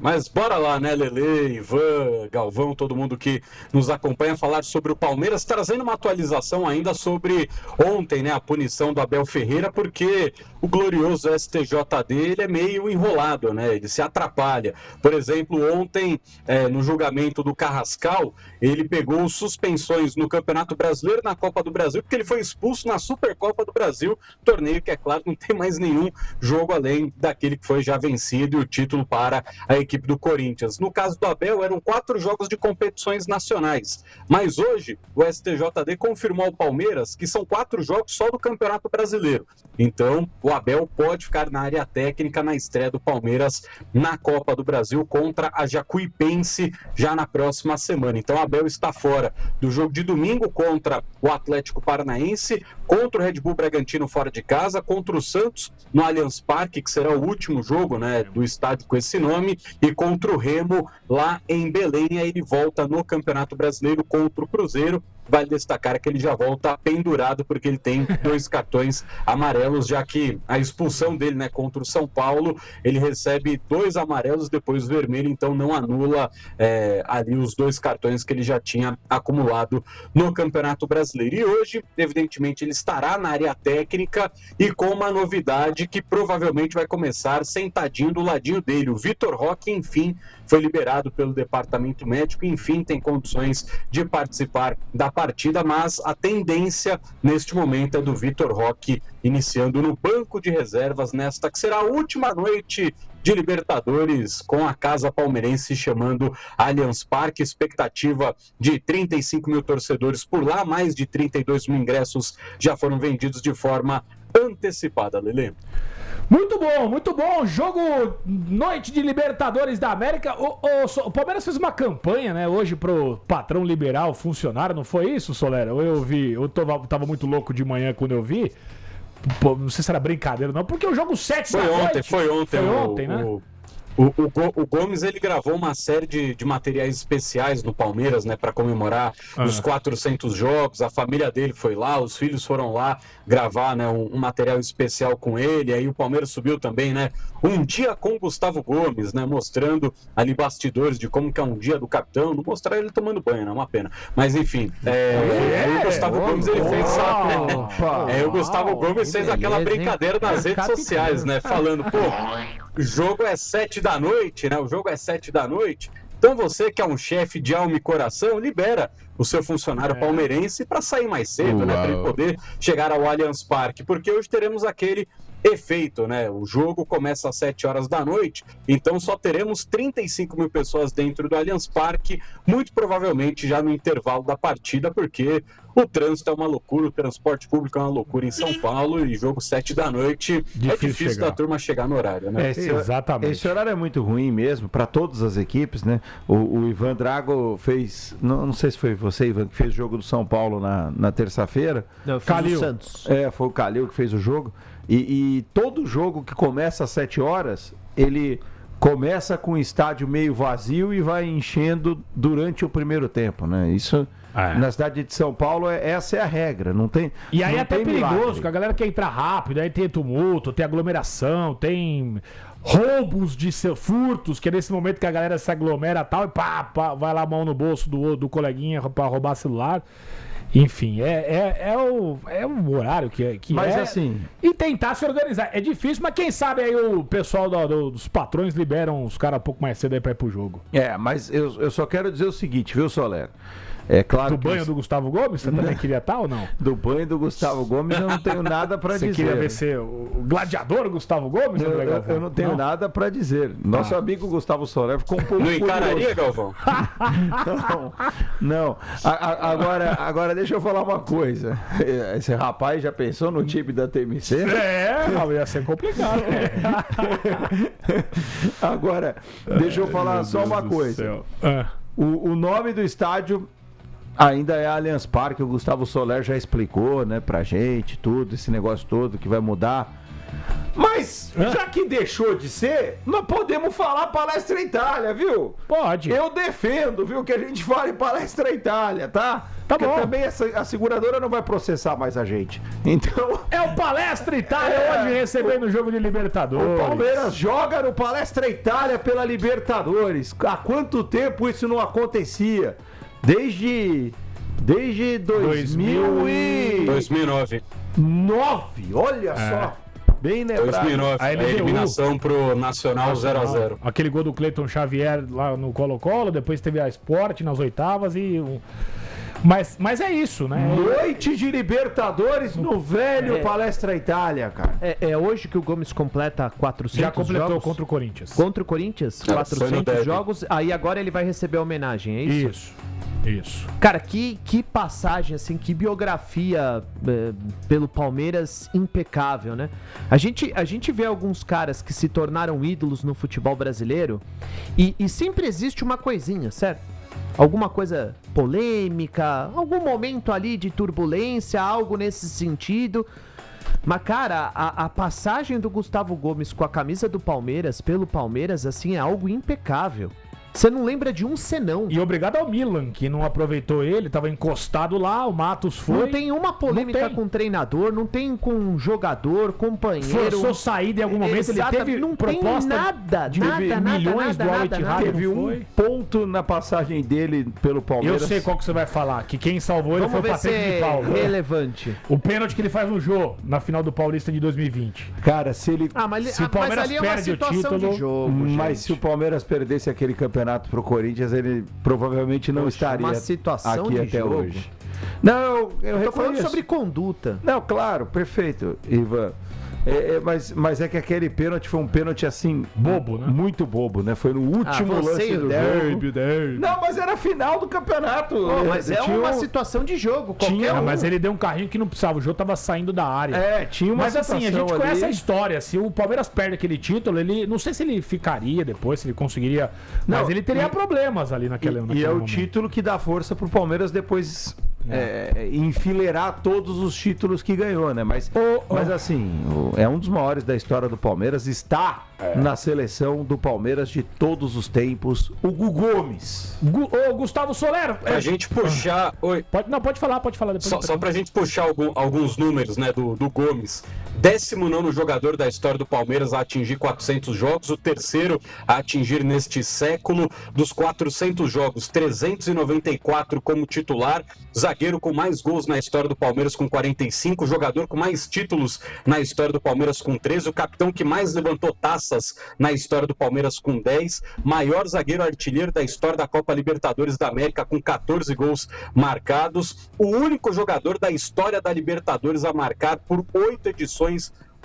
Mas bora lá, né, Lelê, Ivan, Galvão, todo mundo que nos acompanha, falar sobre o Palmeiras, trazendo uma atualização ainda sobre ontem, né, a punição do Abel Ferreira, porque o glorioso STJD, ele é meio enrolado, né, ele se atrapalha. Por exemplo, ontem, no julgamento do Carrascal, ele pegou suspensões no Campeonato Brasileiro, na Copa do Brasil, porque ele foi expulso na Supercopa do Brasil, torneio que, é claro, não tem mais nenhum jogo além daquele que foi já vencido e o título para a equipe do Corinthians. No caso do Abel, eram 4 jogos de competições nacionais, mas hoje o STJD confirmou ao Palmeiras que são 4 jogos só do Campeonato Brasileiro. Então, o Abel pode ficar na área técnica na estreia do Palmeiras na Copa do Brasil contra a Jacuipense já na próxima semana. Então, o Abel está fora do jogo de domingo contra o Atlético Paranaense, contra o Red Bull Bragantino fora de casa, contra o Santos no Allianz Parque, que será o último jogo, né, do estádio com esse nome, e contra o Remo lá em Belém. Aí ele volta no Campeonato Brasileiro contra o Cruzeiro. Vale destacar que ele já volta pendurado porque ele tem 2 cartões amarelos, já que a expulsão dele, né, contra o São Paulo, ele recebe 2 amarelos, depois vermelho, então não anula ali os 2 cartões que ele já tinha acumulado no Campeonato Brasileiro. E hoje, evidentemente, ele estará na área técnica e com uma novidade que provavelmente vai começar sentadinho do ladinho dele. O Vitor Roque, enfim, foi liberado pelo departamento médico, enfim, tem condições de participar da partida, mas a tendência neste momento é do Vitor Roque iniciando no banco de reservas nesta que será a última noite de Libertadores com a casa palmeirense chamando Allianz Parque, expectativa de 35 mil torcedores por lá, mais de 32 mil ingressos já foram vendidos de forma antecipada, Lelê. Muito bom, jogo noite de Libertadores da América. O Palmeiras fez uma campanha, né, hoje pro patrão liberar o funcionário, não foi isso, Solera? Eu tava muito louco de manhã quando eu vi. Pô, não sei se era brincadeira não, porque o jogo 7 da noite... Foi ontem, né? O Gomes, ele gravou uma série de materiais especiais no Palmeiras, né, para comemorar os 400 jogos. A família dele foi lá, os filhos foram lá gravar, né, um material especial com ele. Aí o Palmeiras subiu também, né, um dia com o Gustavo Gomes, né, mostrando ali bastidores de como que é um dia do capitão. Não mostraram ele tomando banho, né, uma pena. Mas enfim, aí o Gustavo Gomes, ele fez o Gustavo Gomes fez aquela brincadeira nas redes sociais, né, falando, pô, o jogo é 7 da noite, né? O jogo é 7 da noite. Então você que é um chefe de alma e coração, libera o seu funcionário palmeirense para sair mais cedo, né? Para ele poder chegar ao Allianz Parque. Porque hoje teremos aquele efeito, né? O jogo começa às 7 horas da noite, então só teremos 35 mil pessoas dentro do Allianz Parque, muito provavelmente já no intervalo da partida, porque o trânsito é uma loucura, o transporte público é uma loucura em São Paulo, e jogo 7 da noite é difícil da turma chegar no horário, né? Exatamente. Esse horário é muito ruim mesmo para todas as equipes, né? O Ivan Drago fez, não sei se foi você, Ivan, que fez o jogo do São Paulo na terça-feira. Não, Calil. o Santos. Foi o Calil que fez o jogo. E todo jogo que começa às 7 horas, ele começa com o estádio meio vazio e vai enchendo durante o primeiro tempo, né? Isso, na cidade de São Paulo, essa é a regra, não tem. E aí não é até tem perigoso, milagre. porque a galera quer entrar rápido, aí tem tumulto, tem aglomeração, tem roubos de furtos, que é nesse momento que a galera se aglomera e tal, e pá, vai lá a mão no bolso do coleguinha pra roubar celular. Enfim, é o horário que mas é. Assim, e tentar se organizar. É difícil, mas quem sabe aí o pessoal dos patrões liberam os caras um pouco mais cedo aí pra ir pro jogo. Mas eu só quero dizer o seguinte, viu, Soler? É claro do banho do Gustavo Gomes, você também queria estar ou não? Do banho do Gustavo Gomes eu não tenho nada para dizer. Você queria ver ser o gladiador Gustavo Gomes? Eu não tenho nada para dizer. Nosso amigo Gustavo Soler ficou um pouco Não encararia, Galvão? Não. Agora deixa eu falar uma coisa. Esse rapaz já pensou no time da TMC? Ia ser complicado. Agora, deixa eu falar só uma coisa. O nome do estádio ainda é Allianz Parque, o Gustavo Soler já explicou, né, pra gente, tudo, esse negócio todo que vai mudar. Mas, já que deixou de ser, nós podemos falar Palestra Itália, viu? Pode. Eu defendo, viu, que a gente fale Palestra Itália, tá? Tá Porque bom. também a seguradora não vai processar mais a gente. Então... É o Palestra Itália hoje recebendo o jogo de Libertadores. O Palmeiras joga no Palestra Itália pela Libertadores. Há quanto tempo isso não acontecia? Desde 2009. 2009. Olha só. Bem lembrado. 2009. A A LDU. eliminação pro Nacional 0x0. Aquele gol do Cleiton Xavier lá no Colo-Colo, depois teve a Sport nas oitavas e... Mas é isso, né? Noite de Libertadores no velho Palestra Itália, cara. É hoje que o Gomes completa 400 Já completou jogos. contra o Corinthians. Contra o Corinthians, Foi no 400 derby. jogos. Aí agora ele vai receber a homenagem, é isso? Isso. Cara, que passagem, assim, que biografia pelo Palmeiras impecável, né? A gente vê alguns caras que se tornaram ídolos no futebol brasileiro e sempre existe uma coisinha, certo? Alguma coisa polêmica, algum momento ali de turbulência, algo nesse sentido. Mas, cara, a passagem do Gustavo Gomes com a camisa do Palmeiras, pelo Palmeiras, assim, é algo impecável. Você não lembra de um senão. E obrigado ao Milan, que não aproveitou ele, tava encostado lá, o Matos foi. Não tem uma polêmica Não tem. com o treinador, não tem com jogador, companheiro. Forçou saída em algum momento, ele Exatamente, teve não proposta tem nada, de nada, milhões do Al Ittihad, Teve não um foi? ponto na passagem dele pelo Eu Palmeiras. sei qual que você vai falar, que quem salvou ele Vamos foi o ver se Patrick de é Paulo. relevante. O pênalti que ele faz no Jô, na final do Paulista de 2020. Cara, se ele... Se o Palmeiras ali é uma perde o situação título, de jogo, Mas se o gente. Palmeiras perdesse aquele campeonato pro Corinthians, ele provavelmente não Poxa, estaria uma situação aqui de até jogo. hoje. Não, eu Tô falando reconheço. sobre conduta. Não, claro, perfeito, Ivan. Mas é que aquele pênalti foi um pênalti assim... Bobo, né? Muito bobo, né? Foi no último você lance e o do derby, jogo. Não, mas era a final do campeonato. Mas é Tinha uma um- situação de jogo. Qualquer um. Mas ele deu um carrinho que não precisava, o Jô tava saindo da área. Tinha uma Mas assim, a gente situação conhece a ali. história. Se o Palmeiras perde aquele título, ele não sei se ele ficaria depois, se ele conseguiria. Mas Não, ele teria problemas ali naquele E é o momento. título que dá força pro Palmeiras depois enfileirar todos os títulos que ganhou, né? Mas assim, é um dos maiores da história do Palmeiras. Está na seleção do Palmeiras de todos os tempos, o Gu Gomes. Ô, Gustavo Solero. Pra gente puxar. Oi. Pode falar depois. Só pra gente puxar alguns números, né, do Gomes. 19º jogador da história do Palmeiras a atingir 400 jogos, o terceiro a atingir neste século. Dos 400 jogos, 394 como titular, zagueiro com mais gols na história do Palmeiras com 45, jogador com mais títulos na história do Palmeiras com 13, o capitão que mais levantou taças na história do Palmeiras com 10, maior zagueiro artilheiro da história da Copa Libertadores da América com 14 gols marcados, o único jogador da história da Libertadores a marcar por 8 edições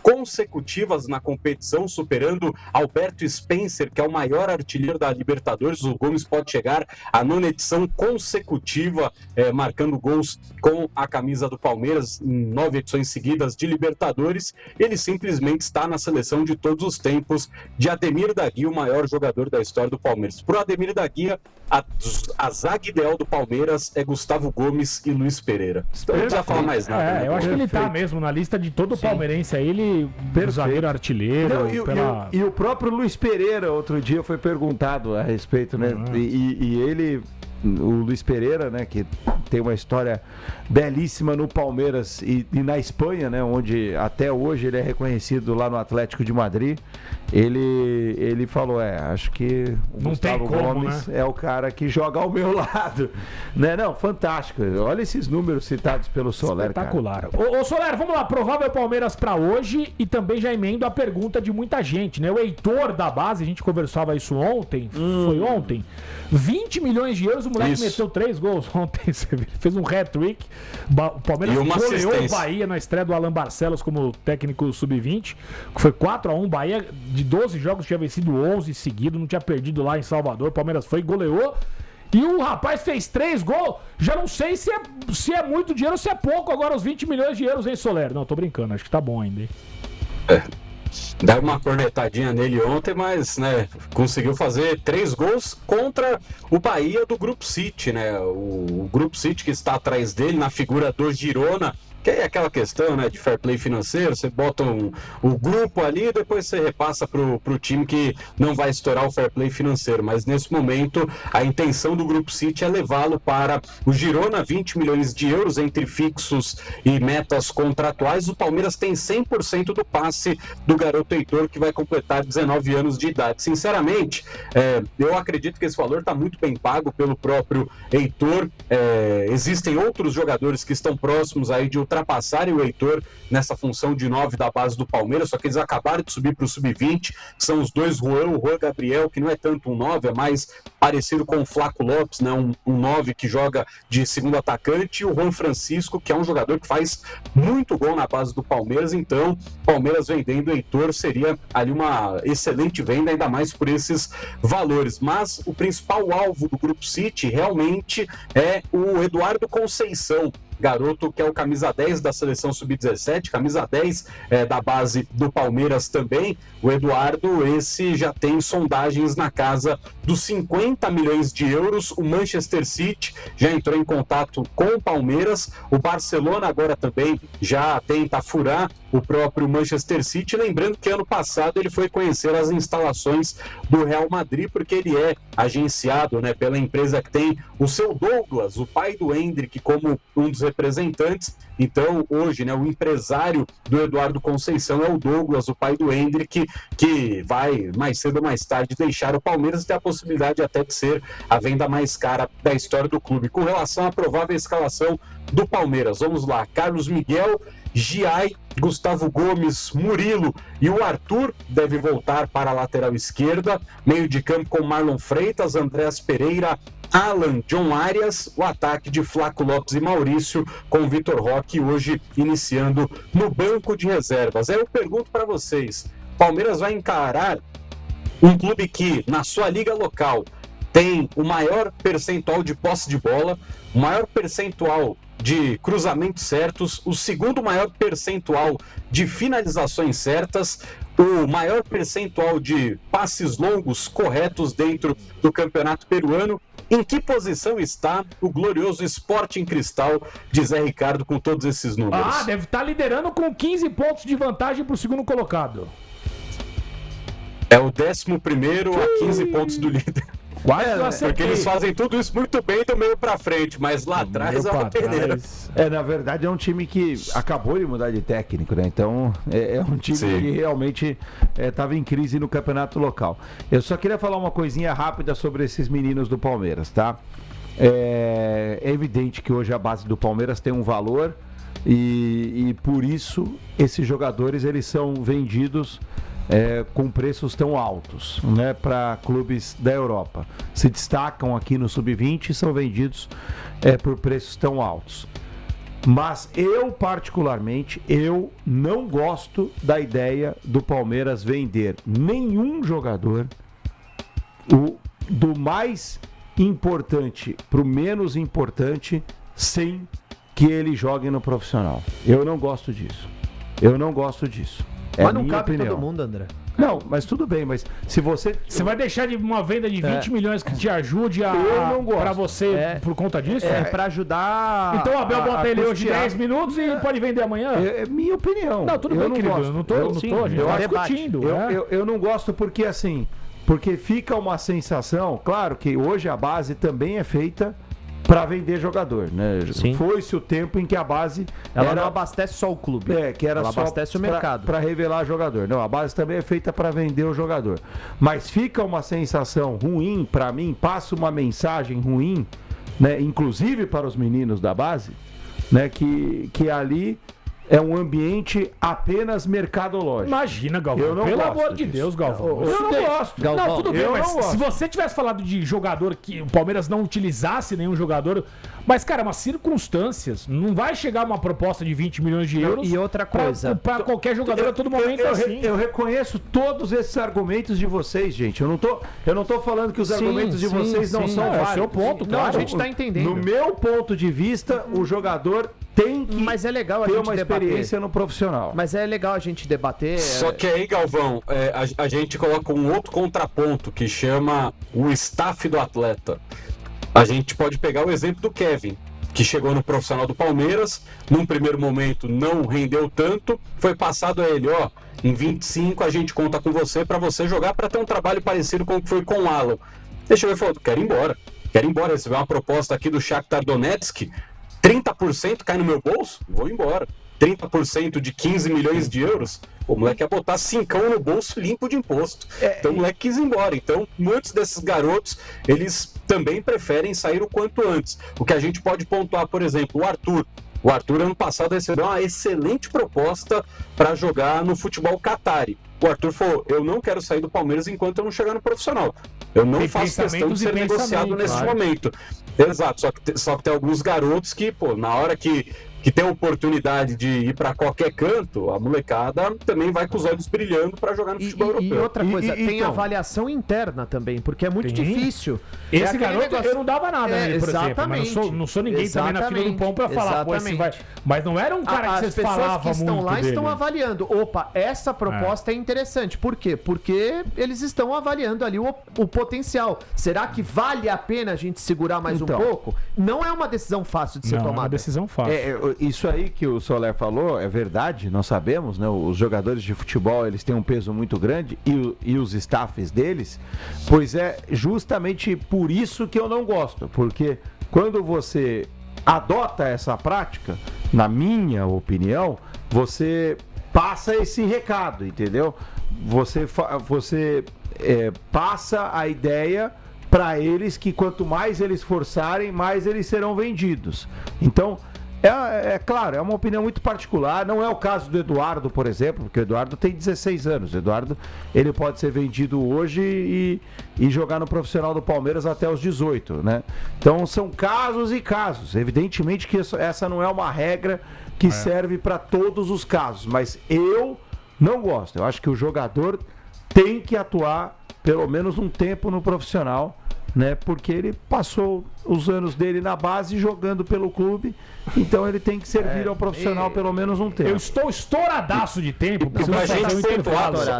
consecutivas na competição, superando Alberto Spencer, que é o maior artilheiro da Libertadores. O Gomes pode chegar à 9ª edição consecutiva, marcando gols com a camisa do Palmeiras em 9 edições seguidas de Libertadores. Ele simplesmente está na seleção de todos os tempos de Ademir da Guia, o maior jogador da história do Palmeiras. Pro Ademir da Guia, a zaga ideal do Palmeiras é Gustavo Gomes e Luiz Pereira. Então não precisa falar mais nada. né? Eu acho que ele tá Perfeito. mesmo na lista de todo palmeirense aí, ele Perfeito. zagueiro artilheiro. Não, e o próprio Luiz Pereira, outro dia, foi perguntado a respeito, né? E ele, o Luiz Pereira, né, que tem uma história belíssima no Palmeiras e na Espanha, né, onde até hoje ele é reconhecido lá no Atlético de Madrid, ele falou, acho que o Não Gustavo tem como, Gomes né? é o cara que joga ao meu lado, né? Não, fantástico. Olha esses números citados pelo Soler, cara. Espetacular. Ô Soler, vamos lá, provável Palmeiras pra hoje e também já emendo a pergunta de muita gente, né? O Heitor da base, a gente conversava isso ontem, foi ontem, 20 milhões de euros, o moleque Isso. meteu 3 gols ontem, você viu? Fez um hat-trick, o Palmeiras E uma goleou o assistência. Bahia na estreia do Alan Barcelos como técnico sub-20, que foi 4-1, Bahia de 12 jogos tinha vencido 11 seguidos, não tinha perdido lá em Salvador, o Palmeiras foi e goleou. E o rapaz fez 3 gols. Já não sei se é muito dinheiro ou se é pouco agora os 20 milhões de euros, hein, Soler? Não, tô brincando, acho que tá bom ainda, hein? Deu uma cornetadinha nele ontem, mas, né, conseguiu fazer 3 gols contra o Bahia do Grupo City, né? O Grupo City que está atrás dele, na figura do Girona, que é aquela questão, né, de fair play financeiro, você bota o grupo ali e depois você repassa pro time que não vai estourar o fair play financeiro, mas nesse momento a intenção do Grupo City é levá-lo para o Girona, 20 milhões de euros entre fixos e metas contratuais. O Palmeiras tem 100% do passe do garoto Heitor, que vai completar 19 anos de idade. Sinceramente, eu acredito que esse valor está muito bem pago pelo próprio Heitor. Existem outros jogadores que estão próximos aí de ultrapassarem o Heitor nessa função de 9 da base do Palmeiras, só que eles acabaram de subir para o Sub-20, são os dois o Juan Gabriel, que não é tanto um 9, é mais parecido com o Flaco Lopes, né? um 9 que joga de segundo atacante, e o Juan Francisco, que é um jogador que faz muito gol na base do Palmeiras. Então, Palmeiras vendendo o Heitor seria ali uma excelente venda, ainda mais por esses valores. Mas o principal alvo do Grupo City realmente é o Eduardo Conceição, garoto que é o camisa 10 da seleção sub-17, camisa 10 da base do Palmeiras também. O Eduardo, esse já tem sondagens na casa dos 50 milhões de euros. O Manchester City já entrou em contato com o Palmeiras. O Barcelona agora também já tenta furar o próprio Manchester City. Lembrando que ano passado ele foi conhecer as instalações do Real Madrid, porque ele é agenciado, né, pela empresa que tem o seu Douglas, o pai do Endrick, como um dos representantes. Então, hoje, né, o empresário do Eduardo Conceição é o Douglas, o pai do Endrick, que vai, mais cedo ou mais tarde, deixar o Palmeiras e ter a possibilidade até de ser a venda mais cara da história do clube. Com relação à provável escalação do Palmeiras, vamos lá: Carlos Miguel, Giai, Gustavo Gomes, Murilo e o Arthur deve voltar para a lateral esquerda. Meio de campo com Marlon Freitas, Andrés Pereira, Alan, John Arias. O ataque de Flaco Lopes e Maurício, com Vitor Roque hoje iniciando no banco de reservas. Aí eu pergunto para vocês: Palmeiras vai encarar um clube que na sua liga local tem o maior percentual de posse de bola, o maior percentual de cruzamentos certos, o segundo maior percentual de finalizações certas, o maior percentual de passes longos corretos dentro do campeonato peruano? Em que posição está o glorioso Sporting Cristal de Zé Ricardo com todos esses números? Deve estar liderando com 15 pontos de vantagem para o segundo colocado. É o 11º a 15 pontos do líder. Quase porque eles fazem tudo isso muito bem do meio pra frente, mas lá atrás é uma peneira. Na verdade é um time que acabou de mudar de técnico, né? Então é um time que realmente estava em crise no campeonato local. Eu só queria falar uma coisinha rápida sobre esses meninos do Palmeiras, tá? É evidente que hoje a base do Palmeiras tem um valor e por isso esses jogadores eles são vendidos com preços tão altos, né, para clubes da Europa. Se destacam aqui no Sub-20 e são vendidos por preços tão altos. Mas eu, particularmente, eu não gosto da ideia do Palmeiras vender nenhum jogador do mais importante para o menos importante sem que ele jogue no profissional. Eu não gosto disso. Mas não cabe todo mundo, André. Não, mas tudo bem, mas se você... Você vai deixar de uma venda de 20 milhões que te ajude pra você por conta disso? Pra ajudar... Então o Abel bota ele hoje 10 minutos e pode vender amanhã? É minha opinião. Não, tudo bem, querido. Eu não tô, a gente tá discutindo. Eu não gosto porque assim, porque fica uma sensação, claro que hoje a base também é feita para vender jogador, né? Foi-se o tempo em que a base ela não abastece só o clube, que era ela só abastece o mercado para revelar jogador. Não, a base também é feita para vender o jogador. Mas fica uma sensação ruim para mim, passa uma mensagem ruim, né? Inclusive para os meninos da base, né? Que ali é um ambiente apenas mercadológico. Imagina, Galvão. Pelo amor de Deus, Galvão. Eu não gosto. Galvão, não, tudo bem, mas se você tivesse falado de jogador que o Palmeiras não utilizasse nenhum jogador... Mas, cara, umas circunstâncias. Não vai chegar uma proposta de 20 milhões de euros... E outra coisa... Pra qualquer jogador a todo momento assim. Eu reconheço todos esses argumentos de vocês, gente. Eu não tô falando que os argumentos de vocês não são válidos. É o seu ponto, claro. Não, a gente tá entendendo. No meu ponto de vista, o jogador tem que mas é legal ter uma experiência no profissional. Mas é legal a gente debater... Só que aí, Galvão, a gente coloca um outro contraponto que chama o staff do atleta. A gente pode pegar o exemplo do Kevin. que chegou no profissional do Palmeiras, num primeiro momento não rendeu tanto, foi passado a ele, ó, em 25 a gente conta com você para você jogar, para ter um trabalho parecido com o que foi com o Alan. Deixa eu ver, falou, quero ir embora, se tiver uma proposta aqui do Shakhtar Donetsk, 30% cai no meu bolso, vou embora. 30% de 15 milhões de euros, o moleque ia botar 5 no bolso limpo de imposto. Então o moleque quis ir embora. Então muitos desses garotos, eles também preferem sair o quanto antes. O que a gente pode pontuar, por exemplo, o Arthur. O Arthur, ano passado, recebeu uma excelente proposta para jogar no futebol Qatari. O Arthur falou, eu não quero sair do Palmeiras enquanto eu não chegar no profissional. Eu não faço questão de ser negociado nesse momento. Exato, só que tem alguns garotos que, pô, na hora que tem a oportunidade de ir para qualquer canto, a molecada também vai com os olhos brilhando para jogar no futebol europeu. E outra coisa, tem avaliação interna também, porque é muito difícil. Esse garoto, eu não dava nada nele, por exemplo. Mas não sou ninguém também na fila do pão para falar, pô, esse vai... Mas não era um cara que vocês falavam muito. As pessoas que estão lá estão avaliando. Opa, essa proposta é interessante. Por quê? Porque eles estão avaliando ali o potencial. Será que vale a pena a gente segurar mais um pouco? Não é uma decisão fácil de ser tomada. É uma decisão fácil. Isso aí que o Soler falou é verdade, nós sabemos, né? Os jogadores de futebol, eles têm um peso muito grande e os staffs deles, pois é justamente por isso que eu não gosto, porque quando você adota essa prática, na minha opinião, você passa esse recado, entendeu? Você passa a ideia para eles que quanto mais eles forçarem, mais eles serão vendidos. Então, é claro, é uma opinião muito particular, não é o caso do Eduardo, por exemplo, porque o Eduardo tem 16 anos, o Eduardo ele pode ser vendido hoje e jogar no profissional do Palmeiras até os 18, né? Então são casos e casos, evidentemente que essa não é uma regra que serve para todos os casos, mas eu não gosto, eu acho que o jogador tem que atuar pelo menos um tempo no profissional, né? Porque ele passou os anos dele na base jogando pelo clube, então ele tem que servir ao profissional pelo menos um tempo. Eu estou estouradaço de tempo.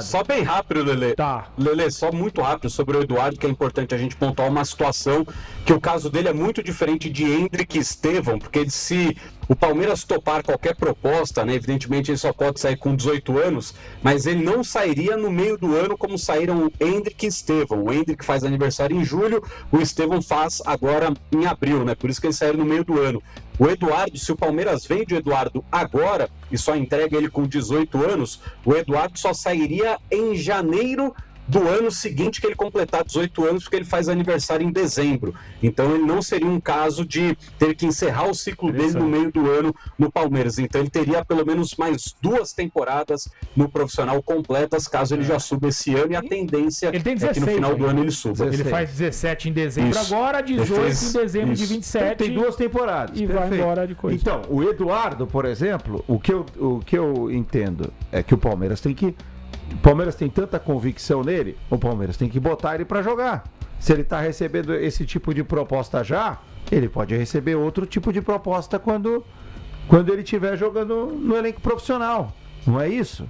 Só bem rápido, Lelê. Tá. Lelê, só muito rápido sobre o Eduardo, que é importante a gente pontuar uma situação que o caso dele é muito diferente de Endrick e Estevão, porque se o Palmeiras topar qualquer proposta, né, evidentemente ele só pode sair com 18 anos, mas ele não sairia no meio do ano como saíram o Endrick e Estevão. O Endrick faz aniversário em julho, o Estevão faz agora em abril, né? Por isso que eles saíram no meio do ano. O Eduardo, se o Palmeiras vende o Eduardo agora e só entrega ele com 18 anos, o Eduardo só sairia em janeiro do ano seguinte que ele completar 18 anos, porque ele faz aniversário em dezembro. Então ele não seria um caso de ter que encerrar o ciclo dele no meio do ano no Palmeiras. Então ele teria pelo menos mais 2 temporadas no profissional completas, caso ele já suba esse ano, e a tendência é que no final do ano ele suba. Ele faz 17 em dezembro agora, 18 em dezembro de 27. Tem 2 temporadas. E vai embora de coisa. Então, o Eduardo, por exemplo, o que eu entendo é que o Palmeiras tem tanta convicção nele, o Palmeiras tem que botar ele para jogar. Se ele está recebendo esse tipo de proposta já, ele pode receber outro tipo de proposta quando ele estiver jogando no elenco profissional. Não é isso?